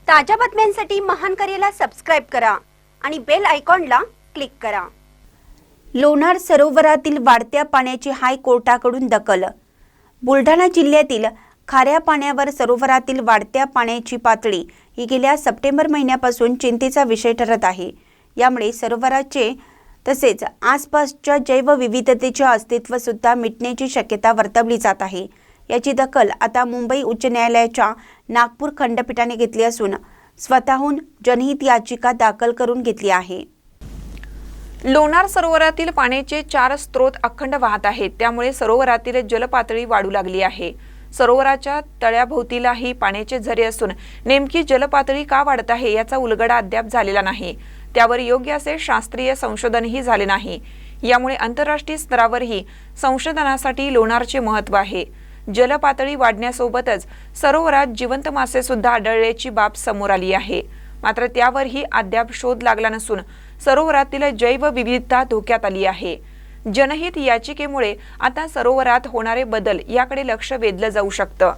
ताज्या बातम्यांसाठी महान करेला सबस्क्राइब करा आणि बेल आयकॉनला क्लिक करा। लोणार सरोवरातील वाढत्या पाण्याची हायकोर्टाकडून दखल। बुलढाणा जिल्ह्यातील खाऱ्या पाण्यावर सरोवरातील वाढत्या पाण्याची पातळी ही गेल्या सप्टेंबर महिन्यापासून चिंतेचा विषय ठरत आहे। यामुळे सरोवराचे तसेच आसपासच्या जैवविविधतेचे अस्तित्व सुद्धा मिटण्याची शक्यता वर्तवली जात आहे। याची दखल आता मुंबई उच्च न्यायालयाच्या नागपूर खंडपीठाने घेतली असून स्वतःहून जनहित याचिका दाखल करून घेतली आहे। लोणार सरोवरातील पाण्याचे 4 स्रोत अखंड वाहत आहेत, त्यामुळे सरोवरातील जलपातळी वाढू लागली आहे। सरोवराच्या तळ्याभोवतीलाही पाण्याचे झरे असून नेमकी जलपातळी का वाढत आहे याचा उलगडा अद्याप झालेला नाही। त्यावर योग्य असे शास्त्रीय संशोधनही झाले नाही। यामुळे आंतरराष्ट्रीय स्तरावरही संशोधनासाठी लोणारचे महत्त्व आहे। जलपातळी वाढण्यासोबतच सरोवरात जिवंत मासे सुद्धा आढळल्याची बाब समोर आली आहे। मात्र त्यावरही अद्याप शोध लागला नसून सरोवरातील जैवविविधता धोक्यात आली आहे। जनहित याचिकेमुळे आता सरोवरात होणारे बदल याकडे लक्ष वेधलं जाऊ शकतं।